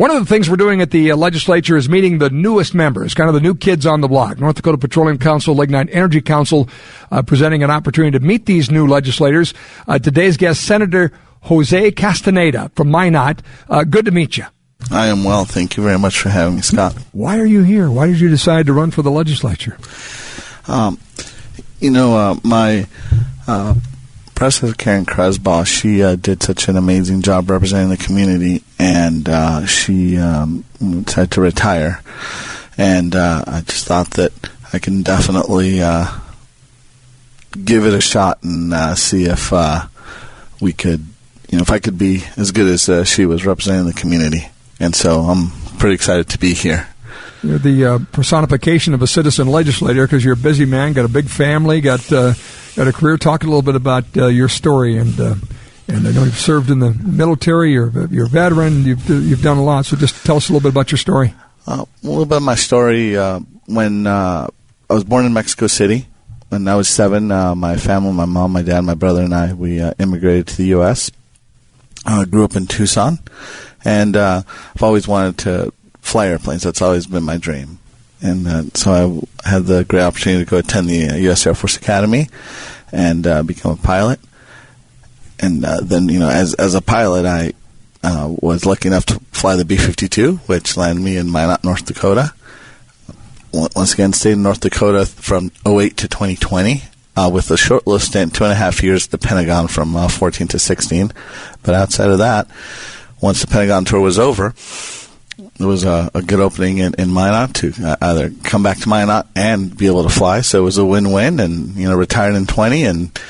One of the things we're doing at the legislature is meeting the newest members, kind of the new kids on the block. North Dakota Petroleum Council, Lignite Energy Council, presenting an opportunity to meet these new legislators. Today's guest, Senator Jose Castaneda from Minot. Good to meet you. I am well. Thank you very much for having me, Scott. Why are you here? Why did you decide to run for the legislature? My President Karen Kresbaugh, she did such an amazing job representing the community, and she decided to retire. And I just thought that I can definitely give it a shot and see if we could, if I could be as good as she was representing the community. And so I'm pretty excited to be here. You're the personification of a citizen legislator because you're a busy man, got a big family, got a career. Talk a little bit about your story, and I know you've served in the military. You're a veteran. You've done a lot. So just tell us a little bit about your story. A little bit of my story. When I was born in Mexico City, when I was 7, my family, my mom, my dad, my brother, and I, we immigrated to the U.S. Grew up in Tucson, and I've always wanted to fly airplanes. That's always been my dream. And so I had the great opportunity to go attend the U.S. Air Force Academy and become a pilot. And then, as a pilot, I was lucky enough to fly the B-52, which landed me in Minot, North Dakota. Once again, stayed in North Dakota from 2008 to 2020 with a short little stint, 2.5 years at the Pentagon from 14 to 16. But outside of that, once the Pentagon tour was over, there was a good opening in Minot to either come back to Minot and be able to fly. So it was a win-win, and, retired in 20, and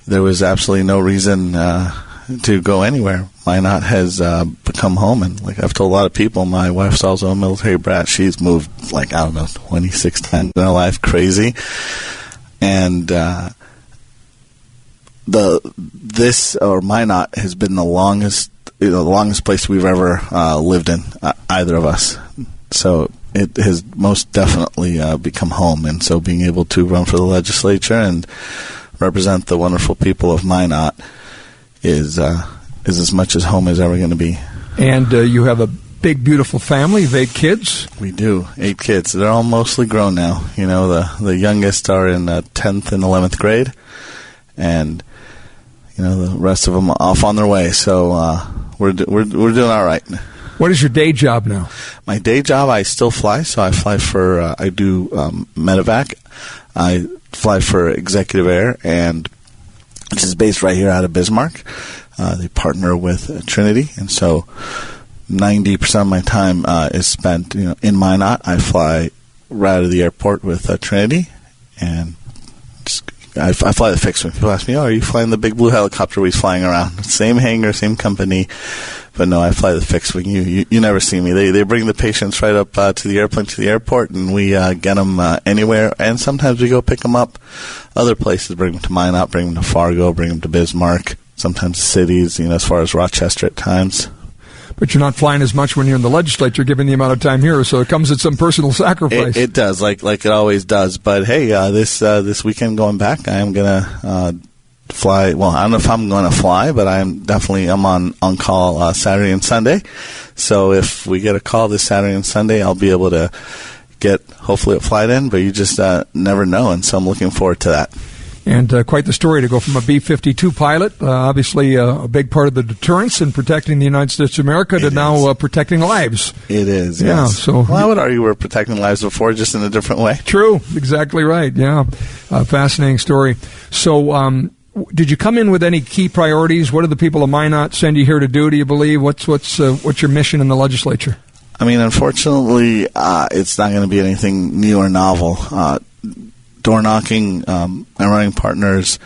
there was absolutely no reason to go anywhere. Minot has become home, and like I've told a lot of people, my wife's also a military brat. She's moved 26 times in her life, crazy. And Minot has been the longest place we've ever lived in, either of us. So it has most definitely become home. And so being able to run for the legislature and represent the wonderful people of Minot is as much as home is ever going to be. And you have a big, beautiful family. You've 8 kids? We do. 8 kids. They're all mostly grown now. The youngest are in 10th and 11th grade. And, the rest of them are off on their way. So we're doing all right. What is your day job now? My day job, I still fly. So I fly for, I do medevac. I fly for Executive Air, and which is based right here out of Bismarck. They partner with Trinity, and so 90% of my time is spent, in Minot. I fly right out of the airport with Trinity, and I fly the fixed wing. People ask me, "Oh, are you flying the big blue helicopter we're flying around?" Same hangar, same company, but no, I fly the fixed wing. You never see me. They bring the patients right up to the airplane to the airport, and we get them anywhere. And sometimes we go pick them up other places, bring them to Minot, bring them to Fargo, bring them to Bismarck. Sometimes cities, as far as Rochester at times. But you're not flying as much when you're in the legislature, given the amount of time here, so it comes at some personal sacrifice. It does, like it always does. But hey, this weekend going back, I am gonna fly. Well, I don't know if I'm going to fly, but I'm on call Saturday and Sunday. So if we get a call this Saturday and Sunday, I'll be able to get hopefully a flight in. But you just never know, and so I'm looking forward to that. And quite the story to go from a B-52 pilot, obviously a big part of the deterrence in protecting the United States of America, to now protecting lives. It is, yes. Yeah, so I would argue we're protecting lives before, just in a different way. True, exactly right, yeah. Fascinating story. So did you come in with any key priorities? What did the people of Minot send you here to do, do you believe? What's your mission in the legislature? I mean, unfortunately, it's not going to be anything new or novel. Door knocking, my running partners,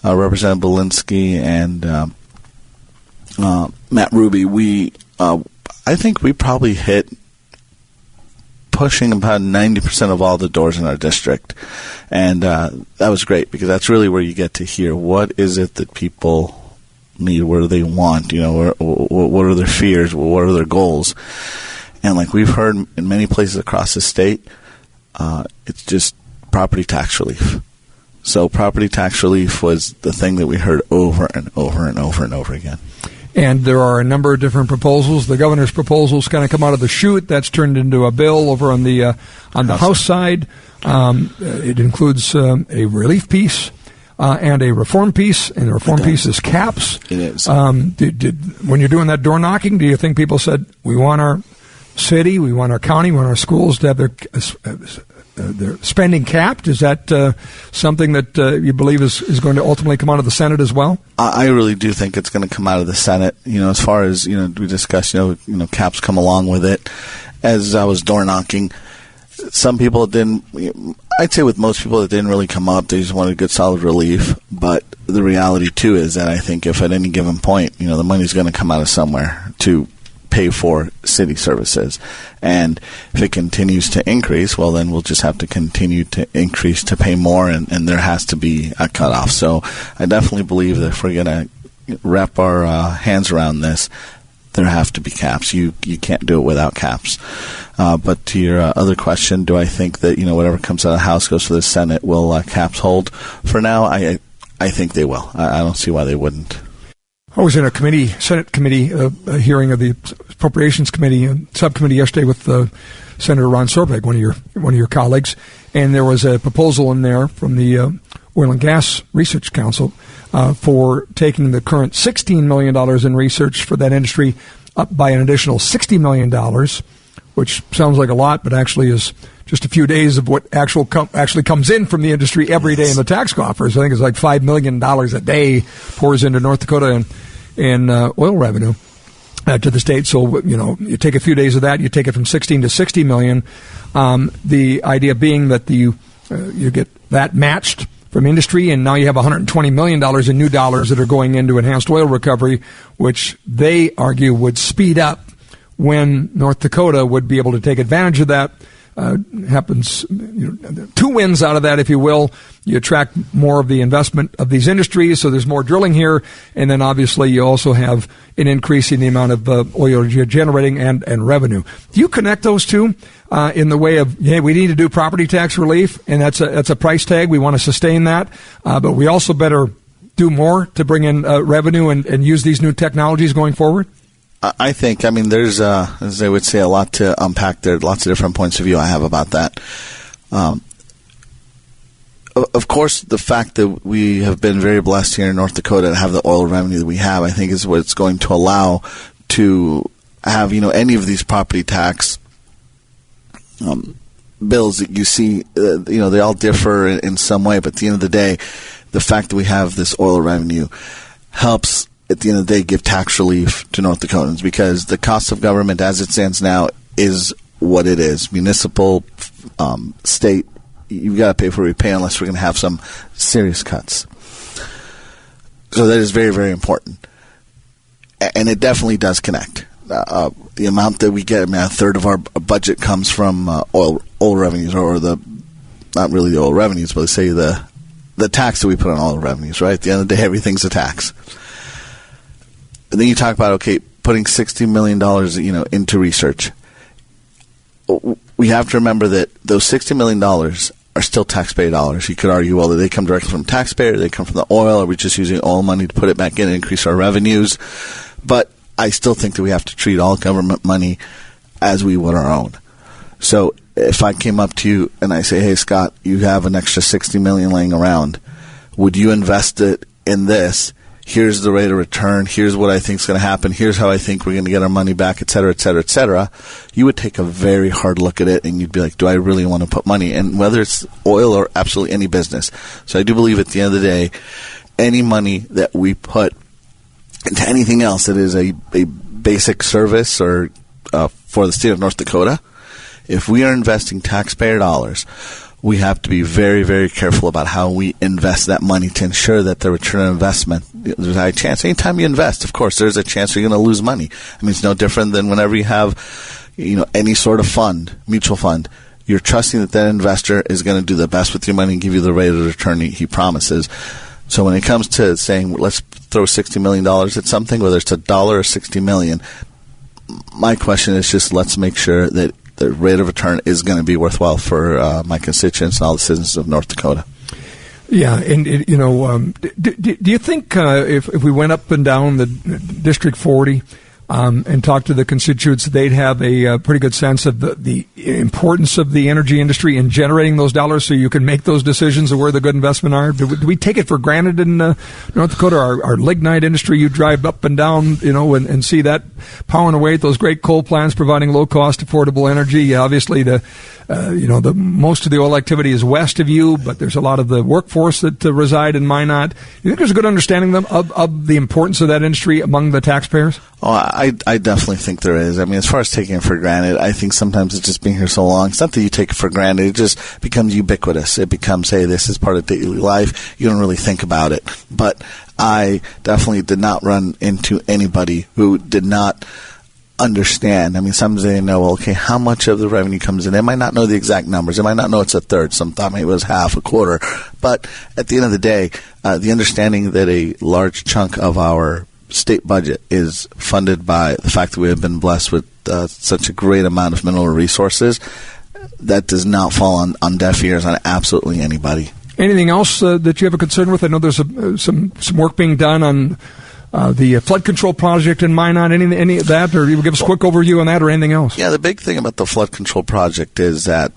Representative Belinsky and Matt Ruby, I think we probably hit pushing about 90% of all the doors in our district. And that was great, because that's really where you get to hear what is it that people need, what do they want, what are their fears, what are their goals. And like we've heard in many places across the state, it's just property tax relief. So property tax relief was the thing that we heard over and over and over and over again. And there are a number of different proposals. The governor's proposals kind of come out of the chute. That's turned into a bill over on the House side. It includes a relief piece and a reform piece, and the reform piece is caps. It is. When you're doing that door knocking, do you think people said, we want our city, we want our county, we want our schools to have their spending capped? Is that something that you believe is going to ultimately come out of the Senate as well? I really do think it's going to come out of the Senate. As far as we discussed, caps come along with it. As I was door knocking, some people didn't. I'd say with most people, it didn't really come up. They just wanted good, solid relief. But the reality too is that I think if at any given point, the money's going to come out of somewhere to pay for city services. And if it continues to increase, well, then we'll just have to continue to increase to pay more, and there has to be a cutoff. So I definitely believe that if we're going to wrap our hands around this, there have to be caps. You can't do it without caps. But to your other question, do I think that whatever comes out of the House goes to the Senate? Will caps hold? For now, I think they will. I don't see why they wouldn't. I was in a Senate committee, a hearing of the Appropriations Committee subcommittee yesterday with Senator Ron Sorbeck, one of your colleagues, and there was a proposal in there from the Oil and Gas Research Council for taking the current $16 million in research for that industry up by an additional $60 million, which sounds like a lot, but actually is just a few days of what actually comes in from the industry every day in the tax coffers. I think it's like $5 million a day pours into North Dakota in oil revenue to the state. So, you take a few days of that, you take it from 16 to 60 million. The idea being that you get that matched from industry, and now you have $120 million in new dollars that are going into enhanced oil recovery, which they argue would speed up when North Dakota would be able to take advantage of that. Happens, two wins out of that, if you will. You attract more of the investment of these industries, so there's more drilling here, and then obviously you also have an increase in the amount of oil you're generating and revenue. Do you connect those two in the way of, hey, we need to do property tax relief, and that's a price tag, we want to sustain that, but we also better do more to bring in revenue and use these new technologies going forward? I think, there's, as they would say, a lot to unpack there, lots of different points of view I have about that. Of course, the fact that we have been very blessed here in North Dakota to have the oil revenue that we have, I think is what it's going to allow to have, any of these property tax bills that you see, they all differ in some way, but at the end of the day, the fact that we have this oil revenue helps at the end of the day give tax relief to North Dakotans, because the cost of government as it stands now is what it is. Municipal, state, you've got to pay for what we pay unless we're going to have some serious cuts. So that is very, very important. And it definitely does connect. The amount that we get, a third of our budget comes from oil revenues, or not really the oil revenues, but let's say the tax that we put on oil revenues, right? At the end of the day, everything's a tax. And then you talk about, putting $60 million, into research. We have to remember that those $60 million are still taxpayer dollars. You could argue, well, do they come directly from taxpayer? Do they come from the oil? Are we just using oil money to put it back in and increase our revenues? But I still think that we have to treat all government money as we would our own. So if I came up to you and I say, hey, Scott, you have an extra $60 million laying around, would you invest it in this? Here's the rate of return, here's what I think is going to happen, here's how I think we're going to get our money back, et cetera, et cetera, et cetera, you would take a very hard look at it and you'd be like, do I really want to put money in, whether it's oil or absolutely any business. So I do believe at the end of the day, any money that we put into anything else that is a basic service or for the state of North Dakota, if we are investing taxpayer dollars, we have to be very, very careful about how we invest that money to ensure that the return on investment, there's a high chance. Anytime you invest, of course, there's a chance you're going to lose money. It's no different than whenever you have, any sort of fund, mutual fund. You're trusting that investor is going to do the best with your money and give you the rate of return he promises. So when it comes to saying, let's throw $60 million at something, whether it's $1 or $60 million, my question is just let's make sure that the rate of return is going to be worthwhile for my constituents and all the citizens of North Dakota. Yeah, and do you think if we went up and down the District 40 and talked to the constituents, they'd have a pretty good sense of the importance of the energy industry in generating those dollars, so you can make those decisions of where the good investment are? Do we take it for granted in North Dakota? Our lignite industry, you drive up and down, and see that powering away at those great coal plants, providing low cost, affordable energy. Obviously, the most of the oil activity is west of you, but there's a lot of the workforce that reside in Minot. You think there's a good understanding of the importance of that industry among the taxpayers? Oh, I definitely think there is. I mean, as far as taking it for granted, I think sometimes it's just being here so long. It's not that you take it for granted. It just becomes ubiquitous. It becomes, hey, this is part of daily life. You don't really think about it. But I definitely did not run into anybody who did not understand. I mean, some they know, okay, how much of the revenue comes in. They might not know the exact numbers. They might not know it's a third. Some thought maybe it was half, a quarter. But at the end of the day, the understanding that a large chunk of our state budget is funded by the fact that we have been blessed with such a great amount of mineral resources, that does not fall on deaf ears on absolutely anybody. Anything else that you have a concern with? I know there's some work being done on the flood control project in Minot. Any of that, or you give us a quick overview on that, or anything else? Yeah, the big thing about the flood control project is that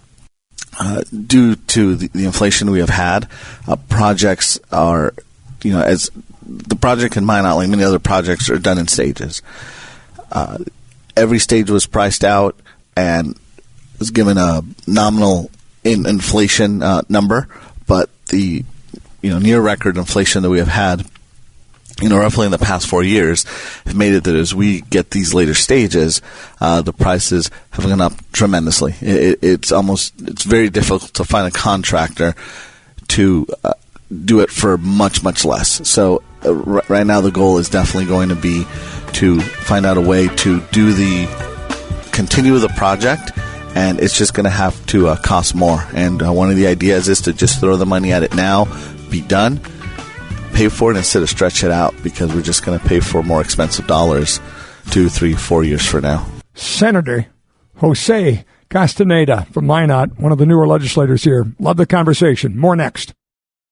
due to the inflation we have had, projects are, as the project in Minot, like many other projects, are done in stages. Every stage was priced out and was given a nominal inflation number, but the near record inflation that we have had, roughly in the past 4 years, have made it that as we get these later stages, the prices have gone up tremendously. It's very difficult to find a contractor to do it for much, much less. So right now the goal is definitely going to be to find out a way to continue the project, and it's just going to have to cost more. And one of the ideas is to just throw the money at it now, be done, pay for it instead of stretch it out, because we're just going to pay for more expensive dollars 2, 3, 4 years from now. Senator Jose Castaneda from Minot, one of the newer legislators here. Love the conversation. More next.